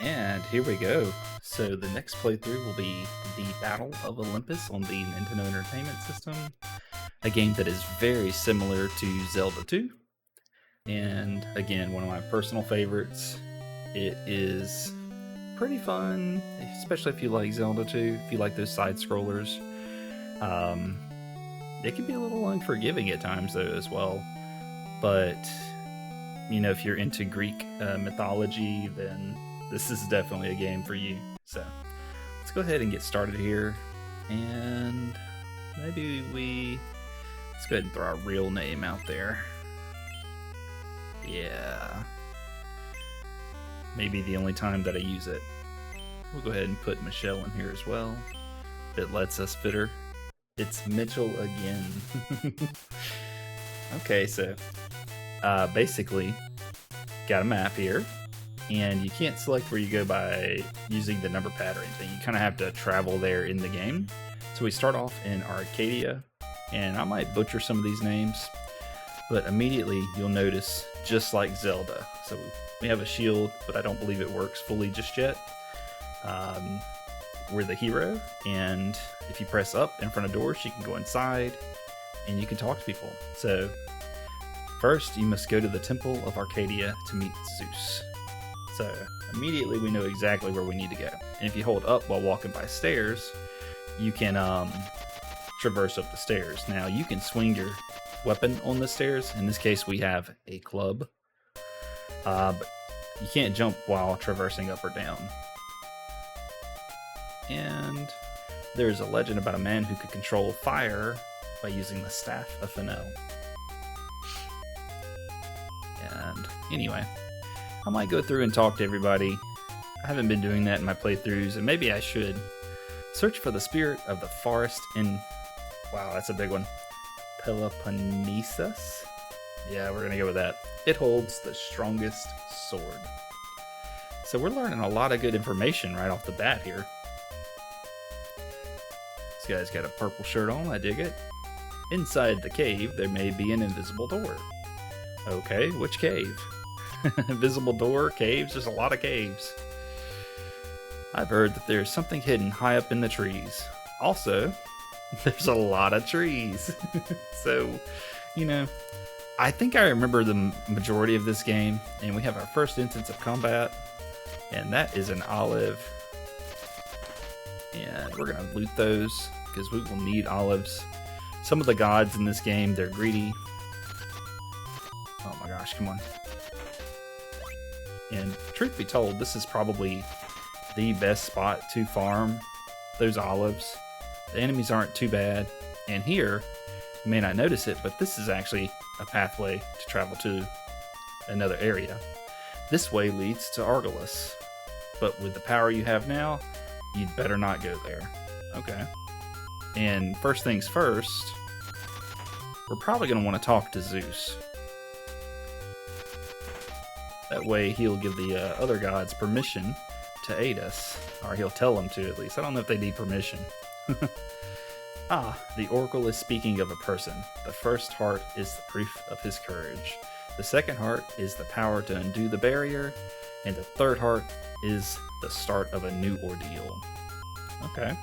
And here we go. So the next playthrough will be the Battle of Olympus on the Nintendo Entertainment System, a game that is very similar to Zelda 2. And again, one of my personal favorites. It is pretty fun, especially if you like Zelda 2, if you like those side scrollers. It can be a little unforgiving at times though as well. But you know, if you're into Greek mythology, then this is definitely a game for you. So let's go ahead and get started here. And maybe let's go ahead and throw our real name out there. Yeah. Maybe the only time that I use it. We'll go ahead and put Michelle in here as well. It lets us fit her. It's Mitchell again. Okay, so basically got a map here, and you can't select where you go by using the number pad or anything. You kind of have to travel there in the game. So we start off in Arcadia, and I might butcher some of these names, but immediately you'll notice, just like Zelda, so we have a shield, but I don't believe it works fully just yet. We're the hero, and if you press up in front of doors, you can go inside and you can talk to people. So first, you must go to the Temple of Arcadia to meet Zeus. So immediately we know exactly where we need to go. And if you hold up while walking by stairs, you can traverse up the stairs. Now you can swing your weapon on the stairs. In this case, we have a club. But you can't jump while traversing up or down. And there's a legend about a man who could control fire by using the Staff of Fennel. And anyway, I might go through and talk to everybody. I haven't been doing that in my playthroughs, and maybe I should. Search for the spirit of the forest in... Wow, that's a big one. Peloponnesus? Yeah, we're gonna go with that. It holds the strongest sword. So we're learning a lot of good information right off the bat here. This guy's got a purple shirt on, I dig it. Inside the cave, there may be an invisible door. Okay, which cave? Invisible door, caves, there's a lot of caves. I've heard that there's something hidden high up in the trees. Also, there's a lot of trees. So, you know, I think I remember the majority of this game, and we have our first instance of combat, and that is an olive. And we're gonna loot those, because we will need olives. Some of the gods in this game, they're greedy. Oh my gosh, come on. And truth be told, this is probably the best spot to farm those olives. The enemies aren't too bad. And here, you may not notice it, but this is actually a pathway to travel to another area. This way leads to Argolis. But with the power you have now, you'd better not go there. Okay. And first things first, we're probably going to want to talk to Zeus. That way he'll give the other gods permission to aid us. Or he'll tell them to, at least. I don't know if they need permission. The oracle is speaking of a person. The first heart is the proof of his courage. The second heart is the power to undo the barrier. And the third heart is the start of a new ordeal. Okay.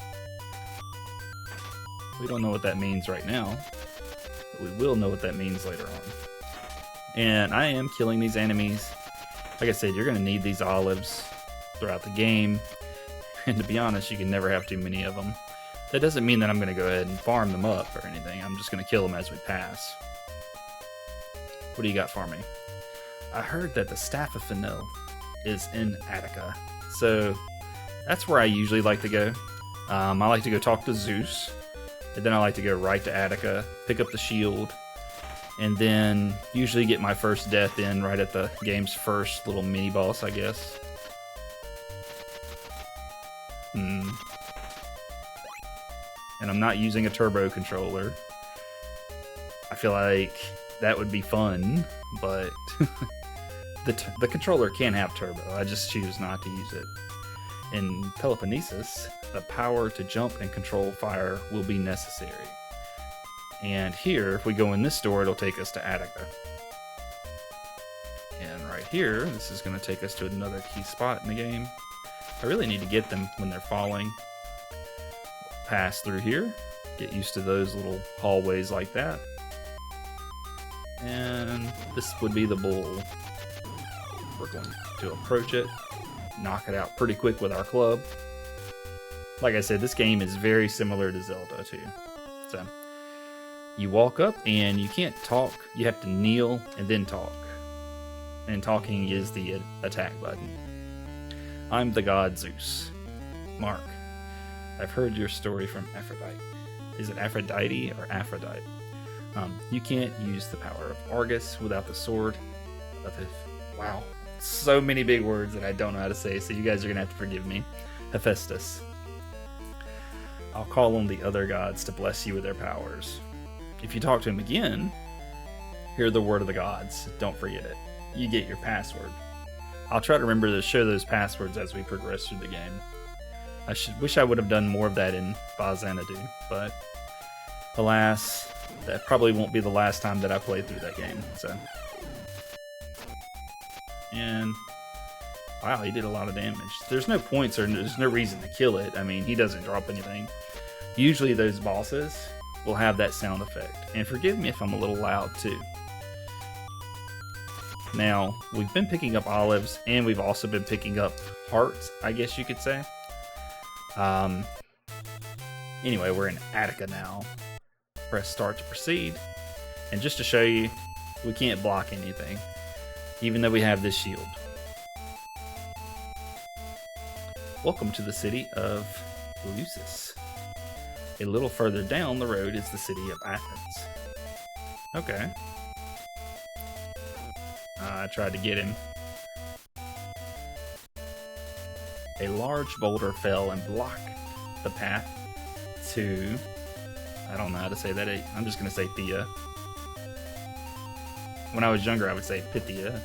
We don't know what that means right now, but we will know what that means later on. And I am killing these enemies. Like I said, you're going to need these olives throughout the game. And to be honest, you can never have too many of them. That doesn't mean that I'm going to go ahead and farm them up or anything. I'm just going to kill them as we pass. What do you got for me? I heard that the Staff of Fennel is in Attica. So that's where I usually like to go. I like to go talk to Zeus. And then I like to go right to Attica, pick up the shield, and then usually get my first death in right at the game's first little mini boss, I guess. And I'm not using a turbo controller. I feel like that would be fun, but the controller can have turbo. I just choose not to use it. In Peloponnesus, the power to jump and control fire will be necessary. And here, if we go in this door, it'll take us to Attica. And right here, this is going to take us to another key spot in the game. I really need to get them when they're falling. Pass through here. Get used to those little hallways like that. And this would be the bull. We're going to approach it, knock it out pretty quick with our club. Like I said, this game is very similar to Zelda too. So you walk up and you can't talk. You have to kneel and then talk. And talking is the attack button. I'm the god Zeus. Mark, I've heard your story from Aphrodite. Is it Aphrodite or Aphrodite? You can't use the power of Argus without the sword of wow. So many big words that I don't know how to say, so you guys are going to have to forgive me. Hephaestus. I'll call on the other gods to bless you with their powers. If you talk to him again, hear the word of the gods. Don't forget it. You get your password. I'll try to remember to show those passwords as we progress through the game. I wish I would have done more of that in Xanadu, but alas, that probably won't be the last time that I play through that game. So, and wow, he did a lot of damage. There's no points or there's no reason to kill it. I mean, he doesn't drop anything. Usually those bosses will have that sound effect. And forgive me if I'm a little loud too. Now, we've been picking up olives and we've also been picking up hearts, I guess you could say. Anyway, we're in Attica now. Press start to proceed. And just to show you, we can't block anything, even though we have this shield. Welcome to the city of Eleusis. A little further down the road is the city of Athens. Okay. I tried to get him. A large boulder fell and blocked the path to... I don't know how to say that. I'm just going to say Thea. When I was younger, I would say Pythia.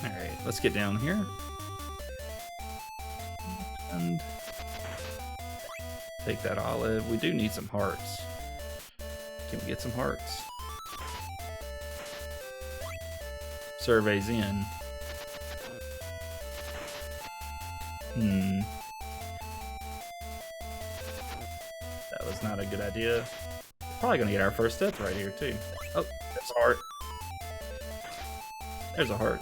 Alright, let's get down here. And take that olive. We do need some hearts. Can we get some hearts? Surveys in. That was not a good idea. Probably gonna get our first death right here too. Oh, there's a heart. There's a heart.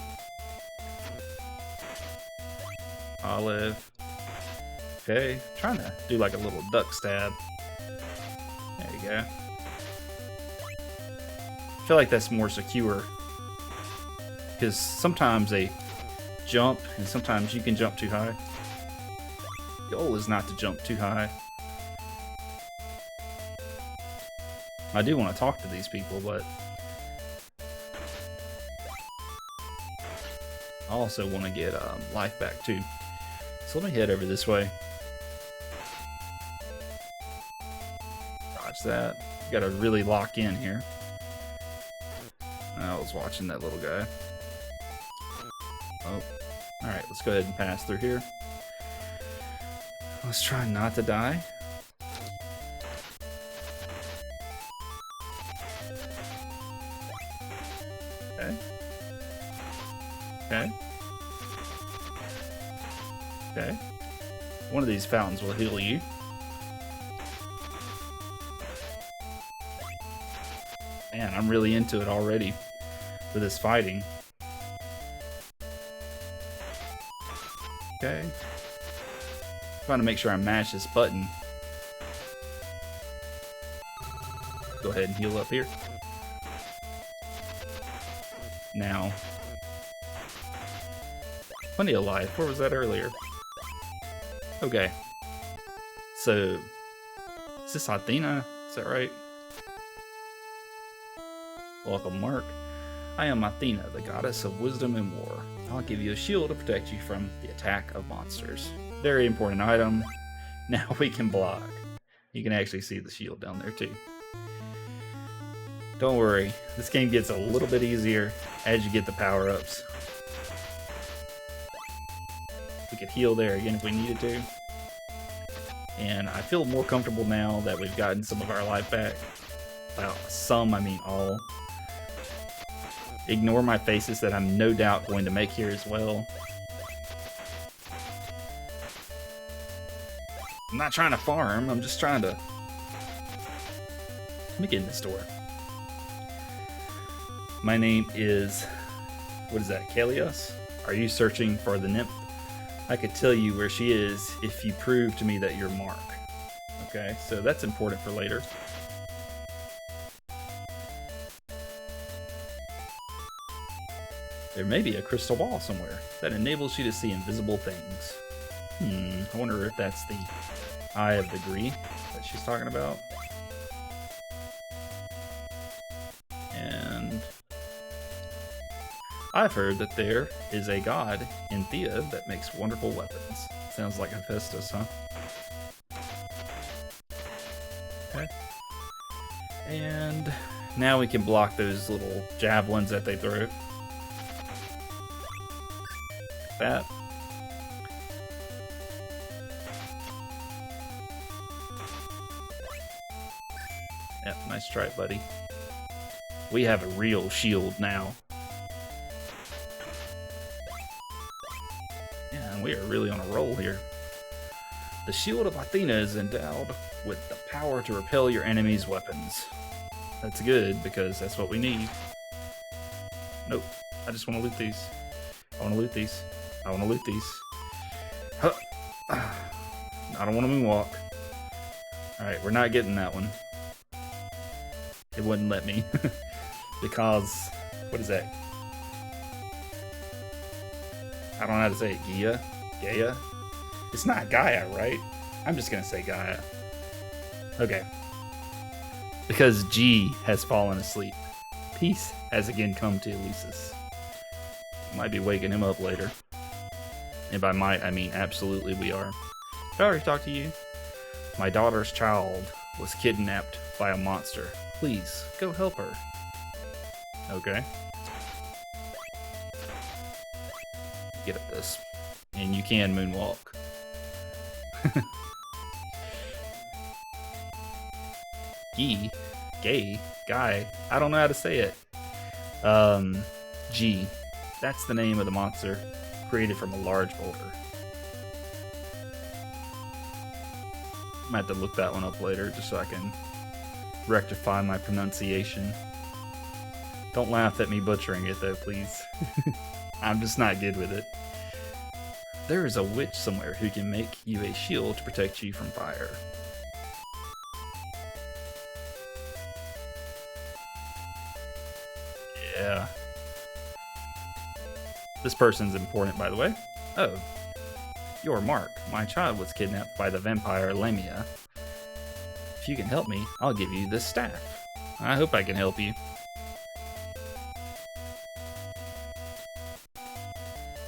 Olive. Okay, trying to do like a little duck stab. There you go. I feel like that's more secure. Because sometimes they jump, and sometimes you can jump too high. The goal is not to jump too high. I do want to talk to these people, but I also want to get life back too. So let me head over this way. Dodge that. Gotta really lock in here. I was watching that little guy. Oh, alright, let's go ahead and pass through here. Let's try not to die. Okay. Okay. Okay. One of these fountains will heal you. Man, I'm really into it already for this fighting. Okay. Trying to make sure I mash this button. Go ahead and heal up here. Now. Plenty of life. Where was that earlier? Okay. So, is this Athena? Is that right? Welcome, Mark. I am Athena, the goddess of wisdom and war. I'll give you a shield to protect you from the attack of monsters. Very important item. Now we can block. You can actually see the shield down there too. Don't worry, this game gets a little bit easier as you get the power-ups. We could heal there again if we needed to. And I feel more comfortable now that we've gotten some of our life back. Well, some, I mean all. Ignore my faces that I'm no doubt going to make here as well. I'm not trying to farm, I'm just trying to... Let me get in this door. My name is... What is that, Kalios? Are you searching for the nymph? I could tell you where she is if you prove to me that you're Mark. Okay, so that's important for later. There may be a crystal ball somewhere that enables you to see invisible things. I wonder if that's the Eye of the Degree that she's talking about. And I've heard that there is a god in Thea that makes wonderful weapons. Sounds like Hephaestus, huh? Okay. And now we can block those little javelins that they throw. Like that. Yep, nice try, buddy. We have a real shield now. Yeah, and we are really on a roll here. The shield of Athena is endowed with the power to repel your enemy's weapons. That's good, because that's what we need. Nope, I just want to loot these. I want to loot these. I want to loot these. Huh. I don't want to moonwalk. Alright, we're not getting that one. It wouldn't let me. Because, what is that? I don't know how to say it. Gaia? Gaia? It's not Gaia, right? I'm just gonna say Gaia. Okay. Because G has fallen asleep. Peace has again come to Elisus. Might be waking him up later. And by might, I mean absolutely we are. Did I already talk to you? My daughter's child was kidnapped by a monster. Please, go help her. Okay. Get up this. And you can moonwalk. Gay, guy. I don't know how to say it. G. That's the name of the monster created from a large boulder. I might have to look that one up later just so I can rectify my pronunciation. Don't laugh at me butchering it though, please. I'm just not good with it. There is a witch somewhere who can make you a shield to protect you from fire. Yeah. This person's important, by the way. Oh. You're Mark. My child was kidnapped by the vampire Lamia. If you can help me, I'll give you this staff. I hope I can help you.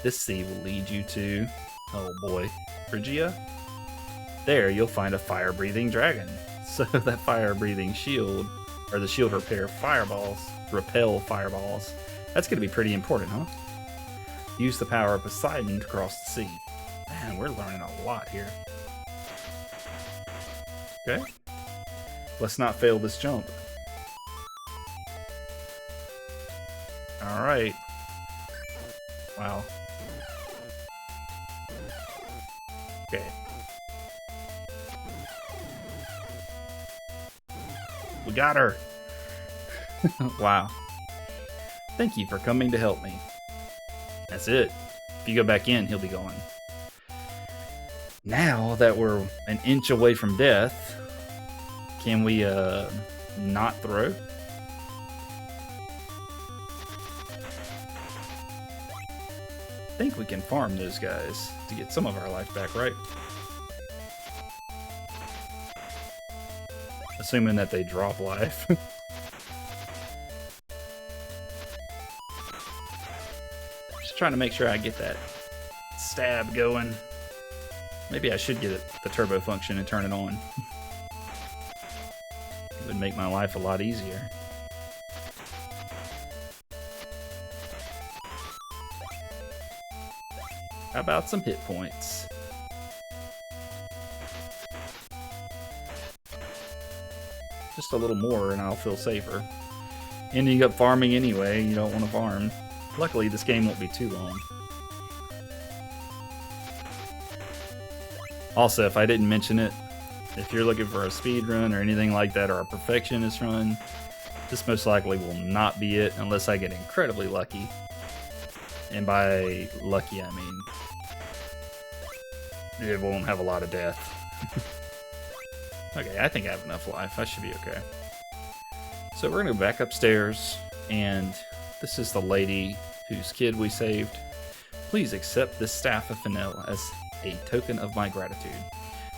This sea will lead you to, oh boy, Phrygia? There you'll find a fire-breathing dragon. So that fire-breathing shield, or the shield repel fireballs. That's gonna be pretty important, huh? Use the power of Poseidon to cross the sea. Man, we're learning a lot here. Okay. Let's not fail this jump. Alright. Wow. Okay. We got her! Wow. Thank you for coming to help me. That's it. If you go back in, he'll be gone. Now that we're an inch away from death, can we, not throw? I think we can farm those guys to get some of our life back, right? Assuming that they drop life. Just trying to make sure I get that stab going. Maybe I should get it, the turbo function and turn it on. It would make my life a lot easier. How about some hit points? Just a little more and I'll feel safer. ending up farming anyway. You don't want to farm. Luckily, this game won't be too long. Also, if I didn't mention it, if you're looking for a speed run or anything like that, or a perfectionist run, this most likely will not be it unless I get incredibly lucky. And by lucky, I mean it won't have a lot of death. Okay, I think I have enough life. I should be okay. So we're gonna go back upstairs, and this is the lady whose kid we saved. Please accept this Staff of Fennel as a token of my gratitude.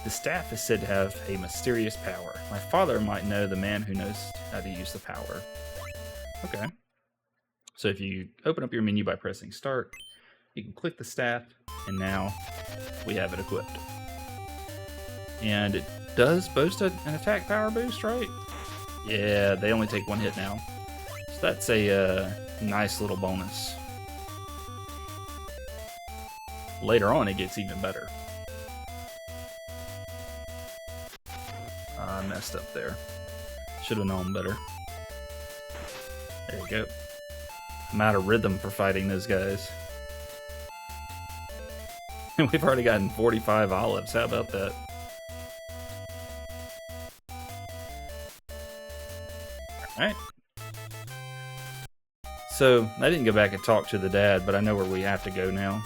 The staff is said to have a mysterious power. My father might know the man who knows how to use the power. Okay. So if you open up your menu by pressing start, you can click the staff, and now we have it equipped. And it does boast an attack power boost, right? Yeah, they only take one hit now. So that's a nice little bonus. Later on, it gets even better. I messed up there. Should have known better. There you go. I'm out of rhythm for fighting those guys. And we've already gotten 45 olives. How about that? Alright. So, I didn't go back and talk to the dad, but I know where we have to go now.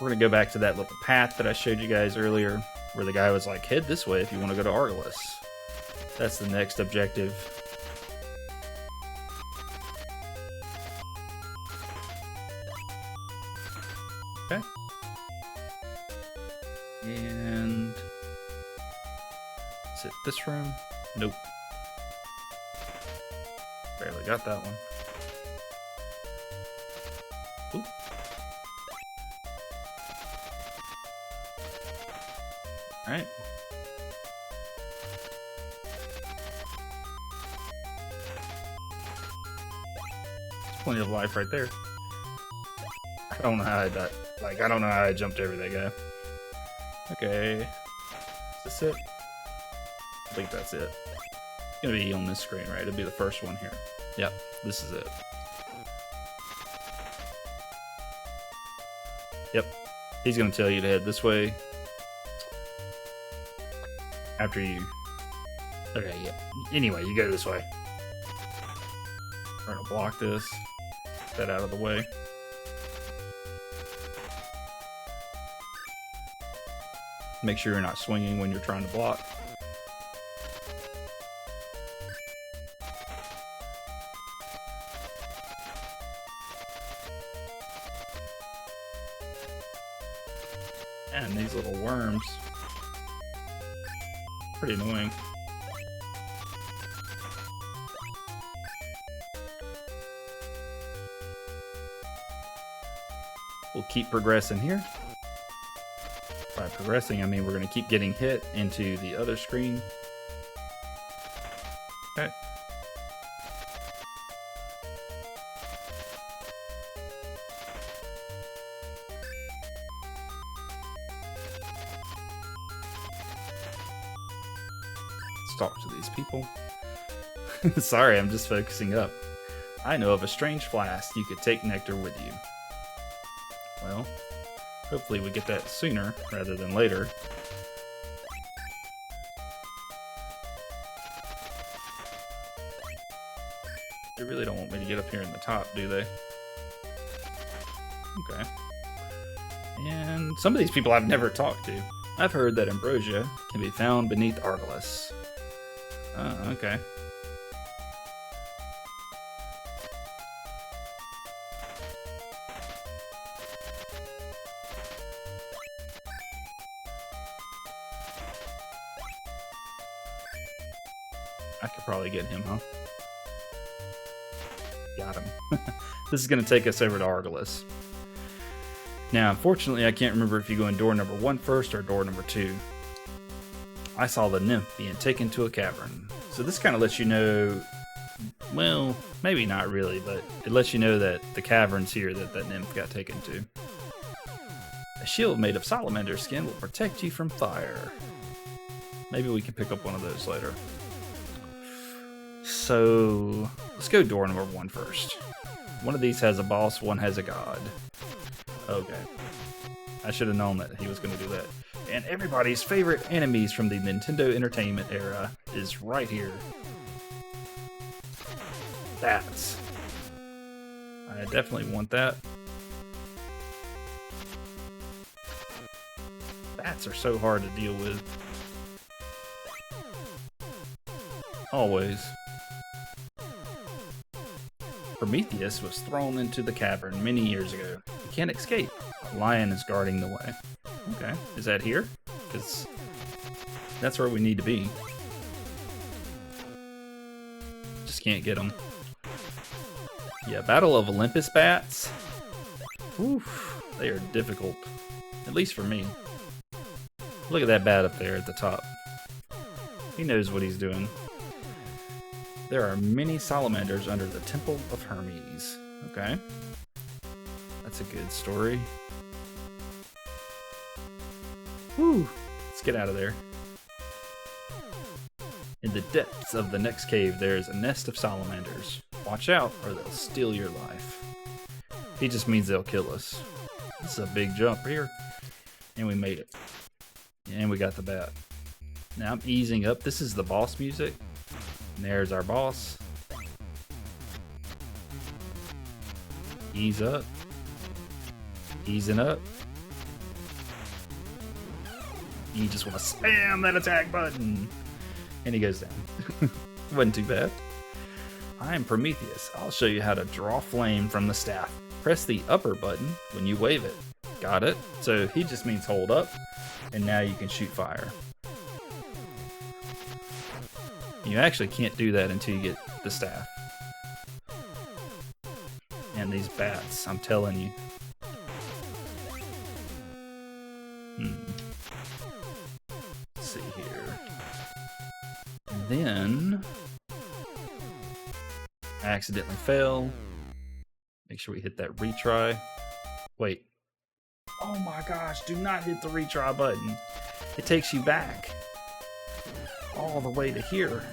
We're going to go back to that little path that I showed you guys earlier, where the guy was like, head this way if you want to go to Argolis. That's the next objective. Okay. And is it this room? Nope. Barely got that one. Oop. Alright. There's plenty of life right there. I don't know how I died. Like, I don't know how I jumped over that guy. Okay. Is this it? I think that's it. It's gonna be on this screen, right? It'll be the first one here. Yep, this is it. Yep. He's gonna tell you to head this way. After you... Okay, yeah. Anyway, you go this way. We're gonna block this. Get that out of the way. Make sure you're not swinging when you're trying to block. And these little worms. Pretty annoying. We'll keep progressing here. By progressing, I mean we're going to keep getting hit into the other screen. Okay. Let's talk to these people. Sorry, I'm just focusing up. I know of a strange flask. You could take nectar with you. Well, hopefully we get that sooner rather than later. They really don't want me to get up here in the top, do they? Okay. And some of these people I've never talked to. I've heard that Ambrosia can be found beneath Argolis. Oh, okay. I could probably get him, huh? Got him. This is going to take us over to Argolis. Now, unfortunately, I can't remember if you go in door number 1 first or door number 2. I saw the nymph being taken to a cavern. So this kind of lets you know, well, maybe not really, but it lets you know that the cavern's here that that nymph got taken to. A shield made of salamander skin will protect you from fire. Maybe we can pick up one of those later. So let's go door number 1 first. One of these has a boss, one has a god. Okay. I should have known that he was going to do that. And everybody's favorite enemies from the Nintendo Entertainment era is right here. Bats. I definitely want that. Bats are so hard to deal with. Always. Prometheus was thrown into the cavern many years ago. He can't escape. A lion is guarding the way. Okay, is that here? Because that's where we need to be. Just can't get them. Yeah, Battle of Olympus bats. Oof, they are difficult. At least for me. Look at that bat up there at the top. He knows what he's doing. There are many salamanders under the Temple of Hermes. Okay. That's a good story. Whew. Let's get out of there. In the depths of the next cave, there is a nest of salamanders. Watch out, or they'll steal your life. He just means they'll kill us. This is a big jump here. And we made it. And we got the bat. Now I'm easing up. This is the boss music. And there's our boss. Ease up. Easing up. You just want to spam that attack button. And he goes down. Wasn't too bad. I am Prometheus. I'll show you how to draw flame from the staff. Press the upper button when you wave it. Got it? So he just means hold up. And now you can shoot fire. You actually can't do that until you get the staff. And these bats, I'm telling you. Let's see here. And then I accidentally fell. Make sure we hit that retry. Wait. Oh my gosh, do not hit the retry button. It takes you back all the way to here.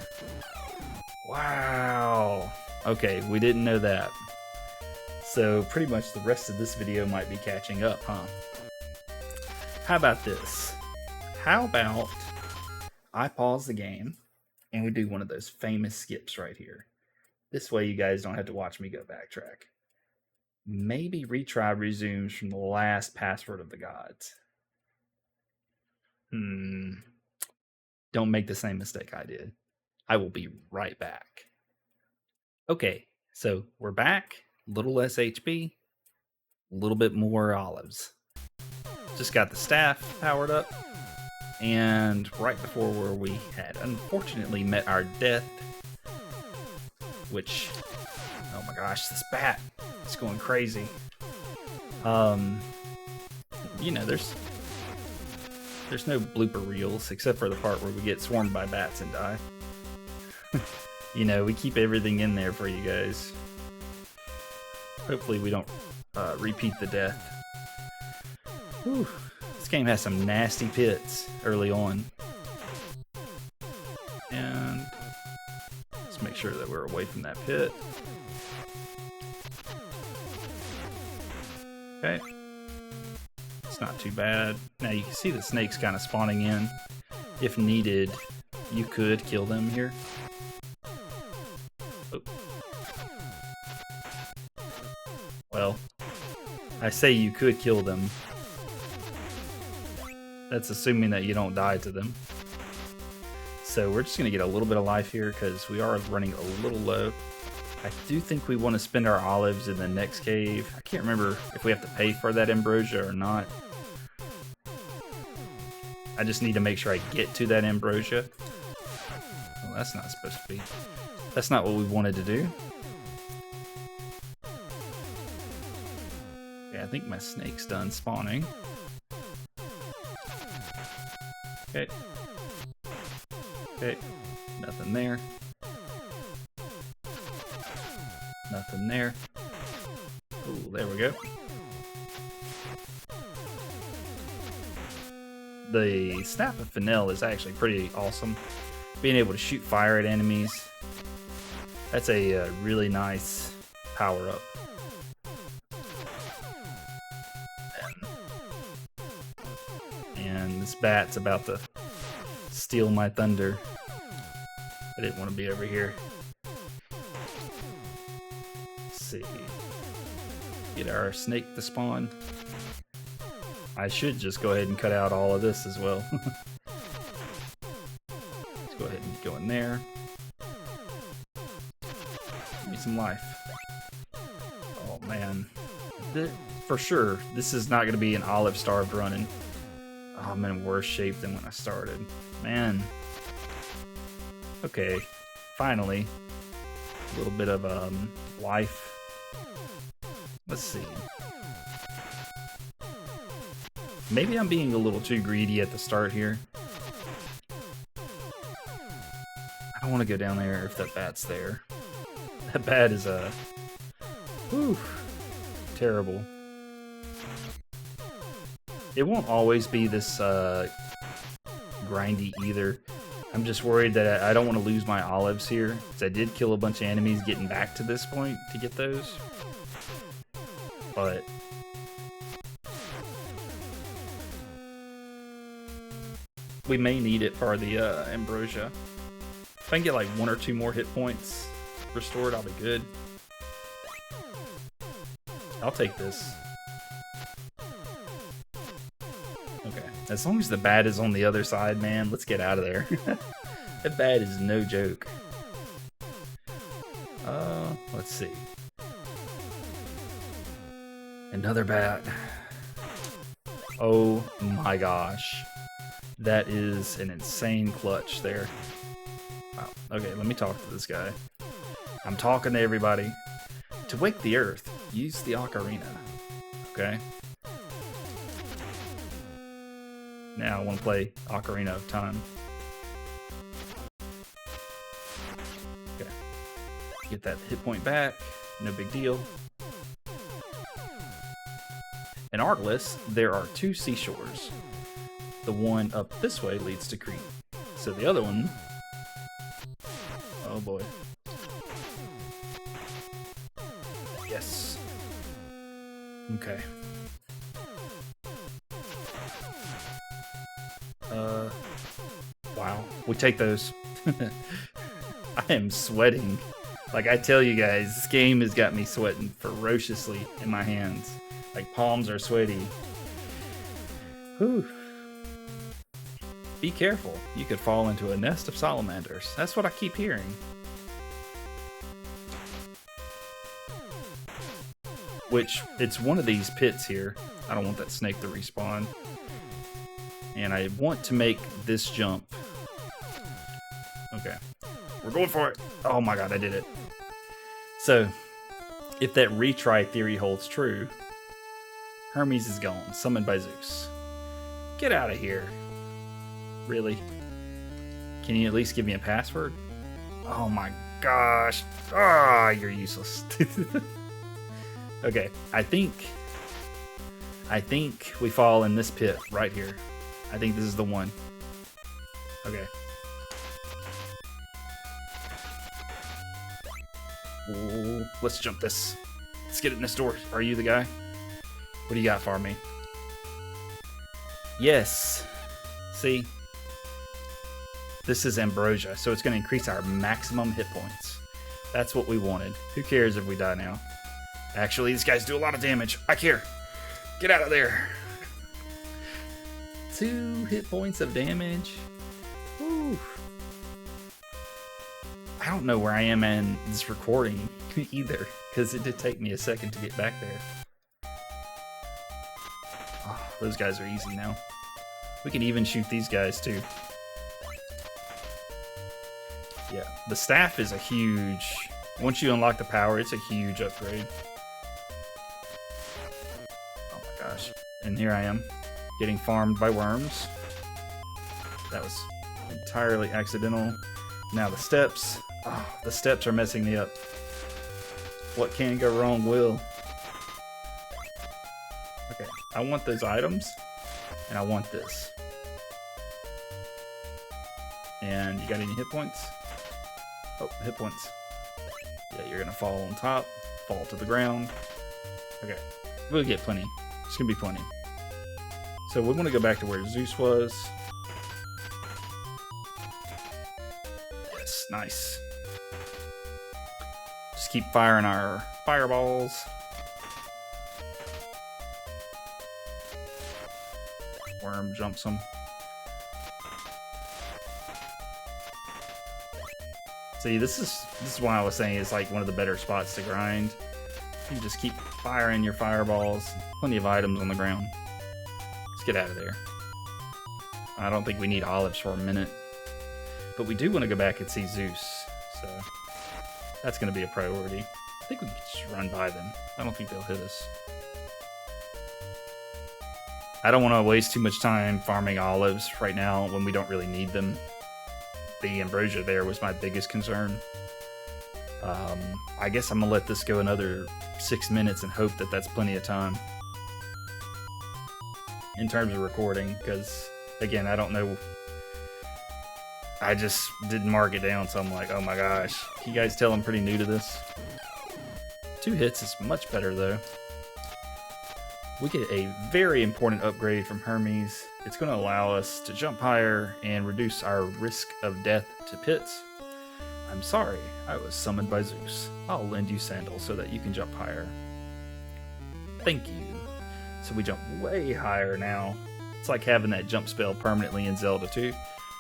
Wow. Okay, we didn't know that. So pretty much the rest of this video might be catching up, huh? How about this? How about I pause the game and we do one of those famous skips right here. This way you guys don't have to watch me go backtrack. Maybe retry resumes from the last password of the gods. Don't make the same mistake I did. I will be right back. Okay, so we're back. A little less HP. A little bit more olives. Just got the staff powered up. And right before where we had unfortunately met our death. Which, oh my gosh, this bat. It's going crazy. You know, there's no blooper reels except for the part where we get swarmed by bats and die. You know, we keep everything in there for you guys. Hopefully we don't repeat the death. Whew. This game has some nasty pits early on. And let's make sure that we're away from that pit. Okay. It's not too bad. Now you can see the snakes kind of spawning in. If needed, you could kill them here. Oh. Well, I say you could kill them. That's assuming that you don't die to them. So we're just going to get a little bit of life here because we are running a little low. I do think we want to spend our olives in the next cave. I can't remember if we have to pay for that Ambrosia or not. I just need to make sure I get to that Ambrosia. Well, that's not supposed to be. That's not what we wanted to do. Okay, I think my snake's done spawning. Okay. Okay, nothing there. Nothing there. Ooh, there we go. the Staff of Fennel is actually pretty awesome. Being able to shoot fire at enemies. That's a really nice power-up. And this bat's about to steal my thunder. I didn't want to be over here. Let's see. Get our snake to spawn. I should just go ahead and cut out all of this as well. Let's go ahead and go in there. Give me some life. Oh man. For sure, this is not going to be an olive-starved running. Oh, I'm in worse shape than when I started. Man. Okay. Finally. A little bit of life. Let's see. Maybe I'm being a little too greedy at the start here. I don't want to go down there if that bat's there. That bat is whew, terrible. It won't always be this grindy either. I'm just worried that I don't want to lose my olives here, because I did kill a bunch of enemies getting back to this point to get those. But we may need it for the Ambrosia. If I can get like 1 or 2 more hit points restored, I'll be good. I'll take this. Okay, as long as the bat is on the other side, man, let's get out of there. That bat is no joke. Let's see. Another bat. Oh my gosh. That is an insane clutch there. Wow. Okay, let me talk to this guy. I'm talking to everybody. To wake the earth, use the ocarina. Okay? Now I want to play Ocarina of Time. Okay. Get that hit point back. No big deal. In Argolis, there are 2 seashores. The one up this way leads to Crete. So the other one... Oh boy. Yes. Okay. Wow. We take those. I am sweating. Like I tell you guys, this game has got me sweating ferociously in my hands. Like palms are sweaty. Whew. Be careful. You could fall into a nest of salamanders. That's what I keep hearing. Which, it's one of these pits here. I don't want that snake to respawn. And I want to make this jump. Okay. We're going for it. Oh my god, I did it. So, if that retry theory holds true, Hermes is gone, summoned by Zeus. Get out of here. Really? Can you at least give me a password? Oh my gosh. Ah, you're useless. Okay, I think we fall in this pit right here. I think this is the one. Okay. Ooh, let's jump this. Let's get it in this door. Are you the guy? What do you got for me? Yes. See? This is Ambrosia, so it's going to increase our maximum hit points. That's what we wanted. Who cares if we die now? Actually, these guys do a lot of damage. I care. Get out of there. 2 hit points of damage. Woo. I don't know where I am in this recording either, because it did take me a second to get back there. Oh, those guys are easy now. We can even shoot these guys too. Yeah, the staff is a huge... Once you unlock the power, it's a huge upgrade. Oh my gosh. And here I am, getting farmed by worms. That was entirely accidental. Now the steps. Oh, the steps are messing me up. What can go wrong will. Okay, I want those items, and I want this. And you got any hit points? Oh, hit points. Yeah, you're gonna fall on top, fall to the ground. Okay, we'll get plenty. It's gonna be plenty. So we want to go back to where Zeus was. Yes, nice. Just keep firing our fireballs. Worm jumps them. See, this is why I was saying it's like one of the better spots to grind. You just keep firing your fireballs. Plenty of items on the ground. Let's get out of there. I don't think we need olives for a minute. But we do want to go back and see Zeus. So that's going to be a priority. I think we can just run by them. I don't think they'll hit us. I don't want to waste too much time farming olives right now when we don't really need them. The Ambrosia there was my biggest concern. I guess I'm going to let this go another 6 minutes and hope that that's plenty of time in terms of recording, because, again, I don't know. I just didn't mark it down, so I'm like, oh my gosh. You guys tell I'm pretty new to this. 2 hits is much better, though. We get a very important upgrade from Hermes. It's going to allow us to jump higher and reduce our risk of death to pits. I'm sorry, I was summoned by Zeus. I'll lend you Sandals so that you can jump higher. Thank you. So we jump way higher now. It's like having that jump spell permanently in Zelda 2.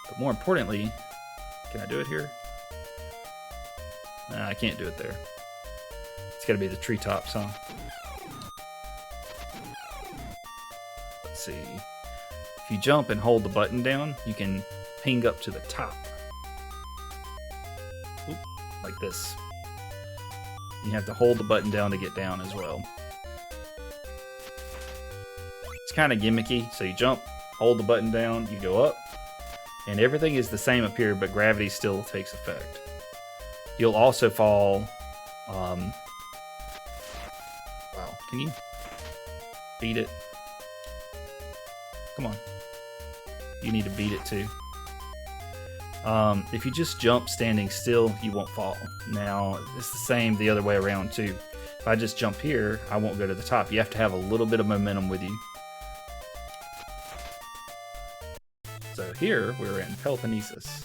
But more importantly, can I do it here? Nah, I can't do it there. It's got to be the treetops, huh? Let's see. If you jump and hold the button down, you can ping up to the top. Oop, like this. You have to hold the button down to get down as well. It's kind of gimmicky. So you jump, hold the button down, you go up, and everything is the same up here, but gravity still takes effect. You'll also fall. Wow, can you beat it? Come on. You need to beat it too. If you just jump standing still, you won't fall. Now, it's the same the other way around too. If I just jump here, I won't go to the top. You have to have a little bit of momentum with you. So here, we're in Peloponnesus.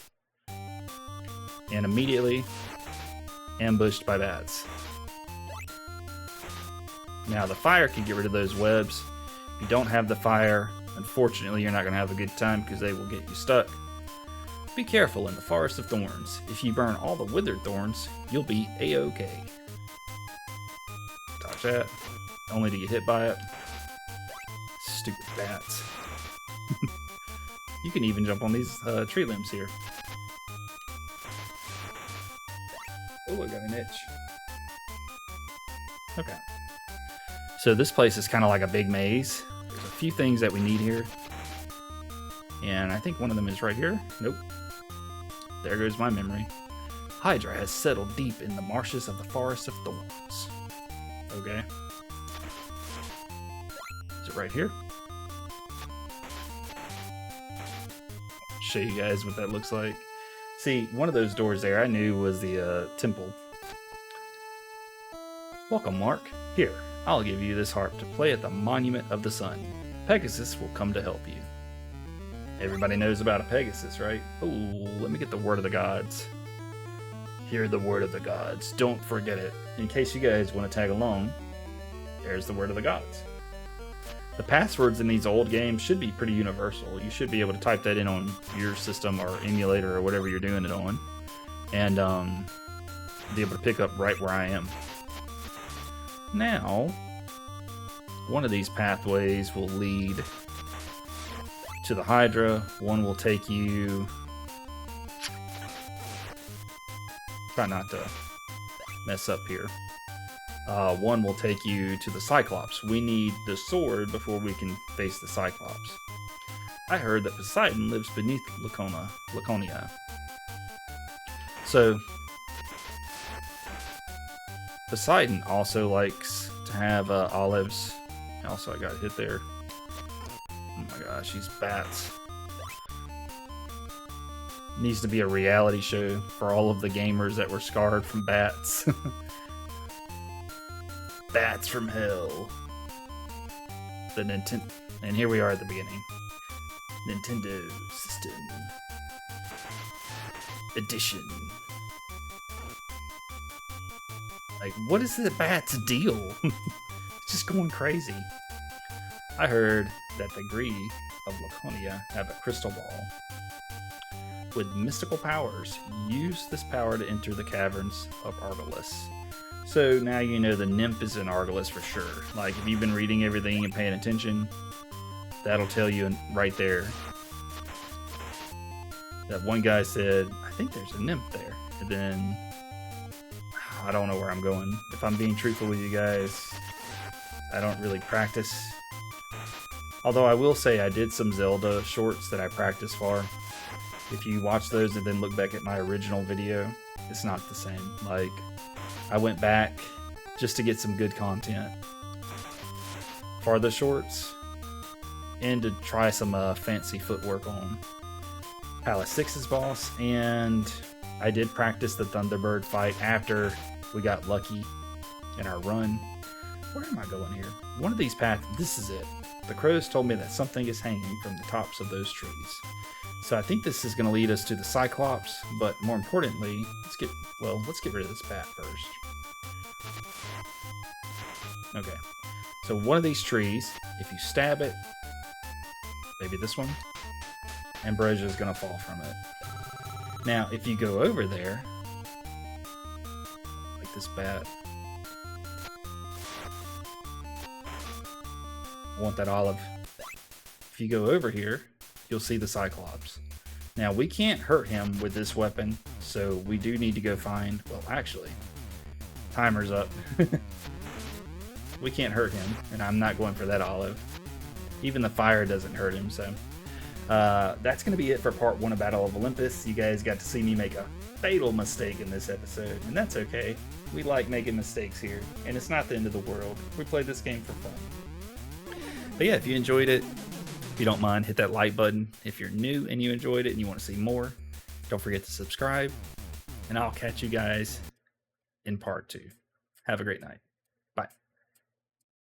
And immediately ambushed by bats. Now, the fire can get rid of those webs. If you don't have the fire, unfortunately, you're not going to have a good time because they will get you stuck. Be careful in the Forest of Thorns. If you burn all the withered thorns, you'll be A-OK. Dodge that. Only to get hit by it. Stupid bats. You can even jump on these tree limbs here. Oh, I got an itch. Okay. So this place is kind of like a big maze. There's a few things that we need here. And I think one of them is right here. Nope. There goes my memory. Hydra has settled deep in the marshes of the Forest of Thorns. Okay. Is it right here? I'll show you guys what that looks like. See, one of those doors there I knew was the temple. Welcome, Mark. Here, I'll give you this harp to play at the Monument of the Sun. Pegasus will come to help you. Everybody knows about a Pegasus, right? Oh, let me get the word of the gods. Hear the word of the gods. Don't forget it. In case you guys want to tag along, there's the word of the gods. The passwords in these old games should be pretty universal. You should be able to type that in on your system or emulator or whatever you're doing it on, and be able to pick up right where I am. Now, one of these pathways will lead to the Hydra. One will take you... Try not to mess up here. One will take you to the Cyclops. We need the sword before we can face the Cyclops. I heard that Poseidon lives beneath Laconia. So, Poseidon also likes to have olives. Also, I got hit there. Oh my gosh, these bats. Needs to be a reality show for all of the gamers that were scarred from bats. Bats from hell. The Nintendo, and here we are at the beginning. Nintendo System Edition. Like, what is the bat's deal? It's just going crazy. I heard that the Greek of Laconia have a crystal ball with mystical powers. Use this power to enter the caverns of Argolis. So now you know the nymph is in Argolis for sure. Like, if you've been reading everything and paying attention, that'll tell you right there. That one guy said, I think there's a nymph there. And then, I don't know where I'm going. If I'm being truthful with you guys, I don't really practice. Although I will say I did some Zelda shorts that I practiced for. If you watch those and then look back at my original video, it's not the same. Like, I went back just to get some good content for the shorts and to try some fancy footwork on Palace 6's boss, and I did practice the Thunderbird fight after we got lucky in our run. Where am I going here? One of these paths, this is it. The crows told me that something is hanging from the tops of those trees. So I think this is going to lead us to the Cyclops, but more importantly, let's get rid of this bat first. Okay, so one of these trees, if you stab it, maybe this one, Ambrosia is going to fall from it. Now, if you go over there, like this bat, I want that olive. If you go over here, you'll see the Cyclops. Now, we can't hurt him with this weapon, so we do need to go find, well, actually, timer's up. We can't hurt him, and I'm not going for that olive. Even the fire doesn't hurt him, so. That's going to be it for part 1 of Battle of Olympus. You guys got to see me make a fatal mistake in this episode, and that's okay. We like making mistakes here, and it's not the end of the world. We play this game for fun. But yeah, if you enjoyed it, if you don't mind, hit that like button. If you're new and you enjoyed it and you want to see more, don't forget to subscribe, and I'll catch you guys in part 2. Have a great night.